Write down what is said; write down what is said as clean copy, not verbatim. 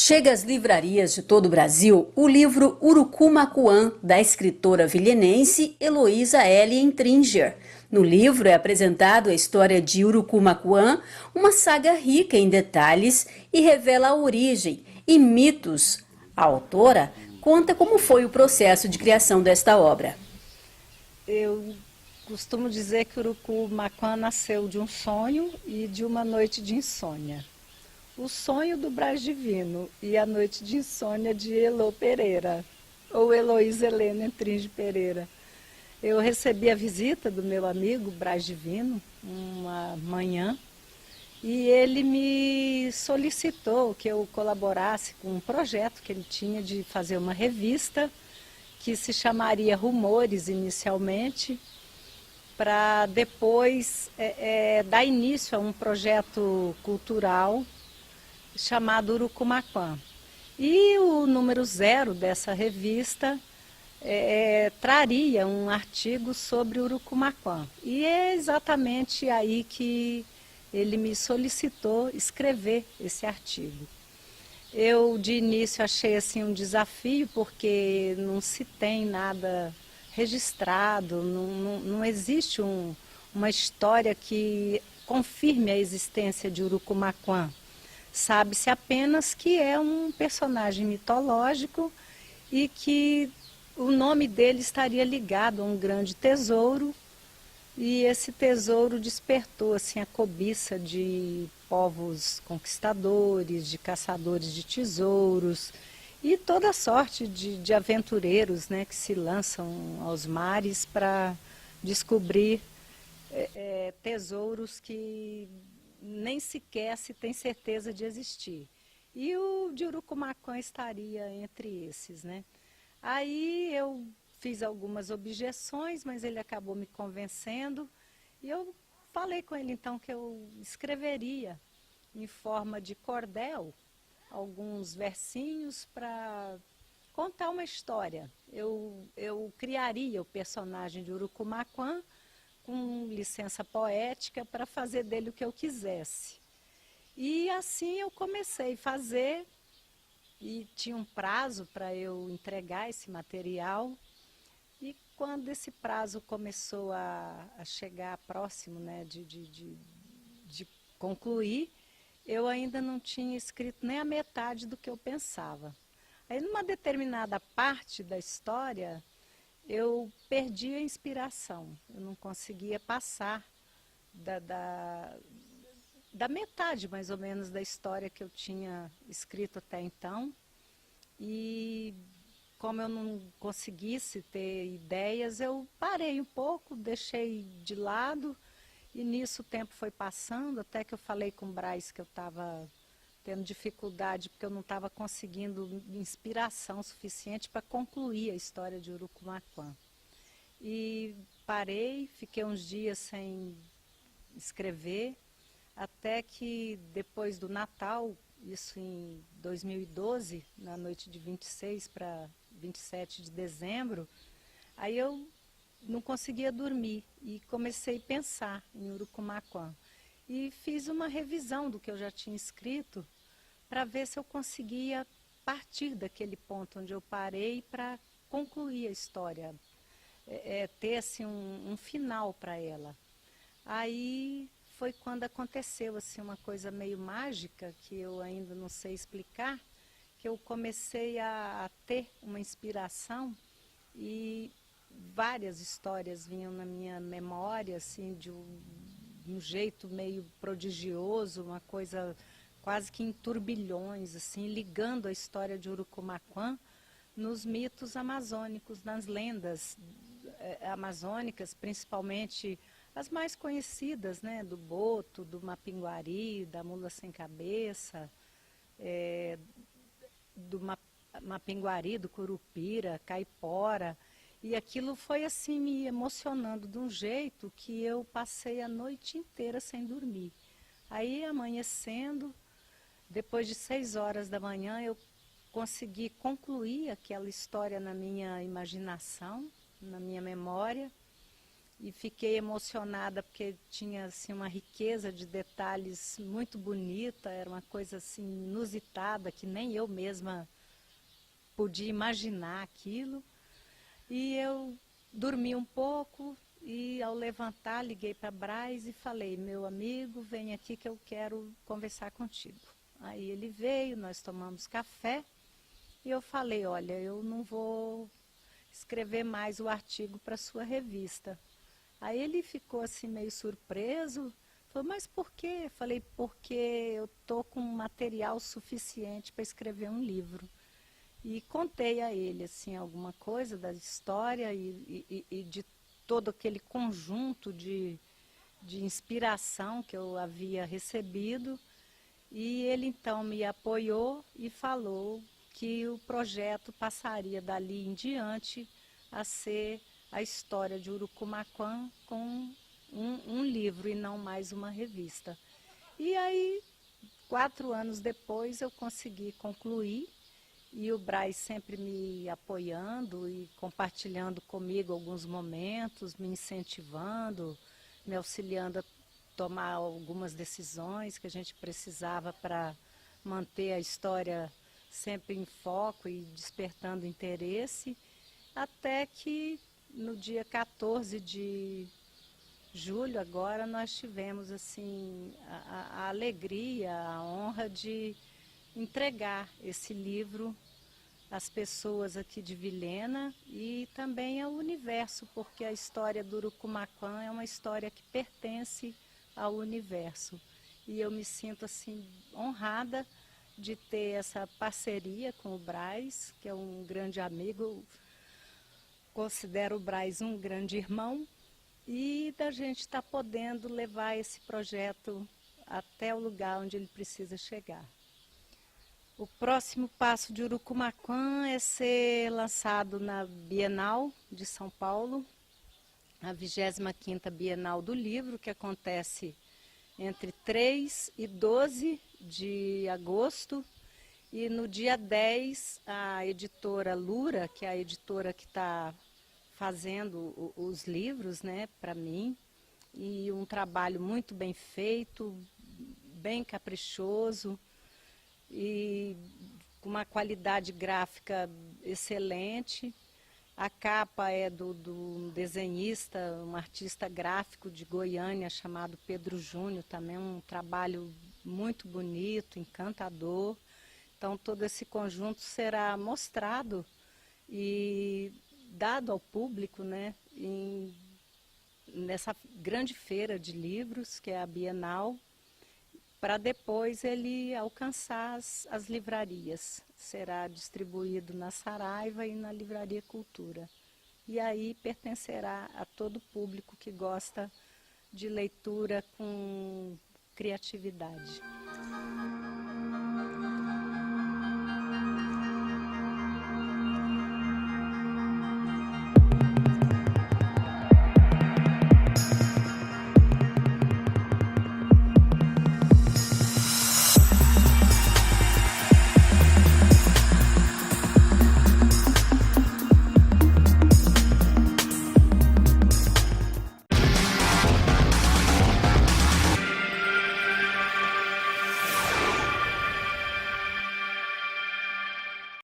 Chega às livrarias de todo o Brasil o livro Urucumacuã, da escritora vilhenense Heloísa L. Entringer. No livro é apresentado a história de Urucumacuã, uma saga rica em detalhes e revela a origem e mitos. A autora conta como foi o processo de criação desta obra. Eu costumo dizer que Urucumaquã nasceu de um sonho e de uma noite de insônia. O sonho do Brás Divino e a noite de insônia de Elô Pereira, ou Heloísa Helena Entringe Pereira. Eu recebi a visita do meu amigo Brás Divino, uma manhã, e ele me solicitou que eu colaborasse com um projeto que ele tinha de fazer uma revista que se chamaria Rumores inicialmente, para depois dar início a um projeto cultural chamado Urucumaquã. E o número 0 dessa revista traria um artigo sobre Urucumaquã. E é exatamente aí que ele me solicitou escrever esse artigo. Eu, de início, achei assim um desafio, porque não se tem nada registrado, não existe uma história que confirme a existência de Urucumaquã. Sabe-se apenas que é um personagem mitológico e que o nome dele estaria ligado a um grande tesouro, e esse tesouro despertou assim, a cobiça de povos conquistadores, de caçadores de tesouros e toda sorte de aventureiros, né, que se lançam aos mares para descobrir tesouros que nem sequer se tem certeza de existir. E o de Urucumaquã estaria entre esses, né? Aí eu fiz algumas objeções, mas ele acabou me convencendo e eu falei com ele então que eu escreveria em forma de cordel alguns versinhos para contar uma história. Eu criaria o personagem de Urucumaquã com licença poética para fazer dele o que eu quisesse. E assim eu comecei a fazer, e tinha um prazo para eu entregar esse material. E quando esse prazo começou a chegar próximo, né, de concluir, eu ainda não tinha escrito nem a metade do que eu pensava. Aí, numa determinada parte da história, eu perdi a inspiração. Eu não conseguia passar da, da, da metade, mais ou menos, da história que eu tinha escrito até então. E como eu não conseguisse ter ideias, eu parei um pouco, deixei de lado, e nisso o tempo foi passando, até que eu falei com o Brás que eu estava tendo dificuldade, porque eu não estava conseguindo inspiração suficiente para concluir a história de Urucumaquã. E parei, fiquei uns dias sem escrever, até que depois do Natal, isso em 2012, na noite de 26 para 27 de dezembro, aí eu não conseguia dormir e comecei a pensar em Urucumaquã. E fiz uma revisão do que eu já tinha escrito para ver se eu conseguia partir daquele ponto onde eu parei para concluir a história, ter assim, um final para ela. Aí foi quando aconteceu assim, uma coisa meio mágica, que eu ainda não sei explicar, que eu comecei a ter uma inspiração e várias histórias vinham na minha memória, assim, de um jeito meio prodigioso, uma coisa quase que em turbilhões, assim, ligando a história de Urucumaquã nos mitos amazônicos, nas lendas amazônicas, principalmente as mais conhecidas, né, do boto, do mapinguari, da mula sem cabeça, do mapinguari, do curupira, caipora. E aquilo foi assim me emocionando de um jeito que eu passei a noite inteira sem dormir. Aí amanhecendo, depois de 6 horas da manhã, eu consegui concluir aquela história na minha imaginação, na minha memória. e fiquei emocionada porque tinha assim, uma riqueza de detalhes muito bonita, era uma coisa assim, inusitada, que nem eu mesma podia imaginar aquilo. E eu dormi um pouco e ao levantar liguei para Braz e falei, meu amigo, vem aqui que eu quero conversar contigo. Aí ele veio, nós tomamos café e eu falei, olha, eu não vou escrever mais o artigo para a sua revista. Aí ele ficou assim meio surpreso, falou, mas por quê? Falei, porque eu estou com material suficiente para escrever um livro. E contei a ele assim, alguma coisa da história e de todo aquele conjunto de inspiração que eu havia recebido. E ele então me apoiou e falou que o projeto passaria dali em diante a ser a história de Urucumaquã com um livro e não mais uma revista. E aí, 4 anos depois, eu consegui concluir e o Braz sempre me apoiando e compartilhando comigo alguns momentos, me incentivando, me auxiliando a tomar algumas decisões que a gente precisava para manter a história sempre em foco e despertando interesse, até que no dia 14 de julho agora nós tivemos assim a alegria, a honra de entregar esse livro às pessoas aqui de Vilhena e também ao universo, porque a história do Urucumaquã é uma história que pertence ao universo. E eu me sinto assim honrada de ter essa parceria com o Braz, que é um grande amigo, eu considero o Braz um grande irmão, e da gente estar podendo levar esse projeto até o lugar onde ele precisa chegar. O próximo passo de Urucumaquã é ser lançado na Bienal de São Paulo, a 25ª Bienal do Livro, que acontece entre 3 e 12 de agosto. E no dia 10, a editora Lura, que é a editora que está fazendo os livros, né, para mim, e um trabalho muito bem feito, bem caprichoso, e com uma qualidade gráfica excelente. A capa é do desenhista, um artista gráfico de Goiânia chamado Pedro Júnior, também um trabalho muito bonito, encantador. Então todo esse conjunto será mostrado e dado ao público, né, nessa grande feira de livros, que é a Bienal, para depois ele alcançar as livrarias. Será distribuído na Saraiva e na Livraria Cultura. E aí pertencerá a todo público que gosta de leitura com criatividade.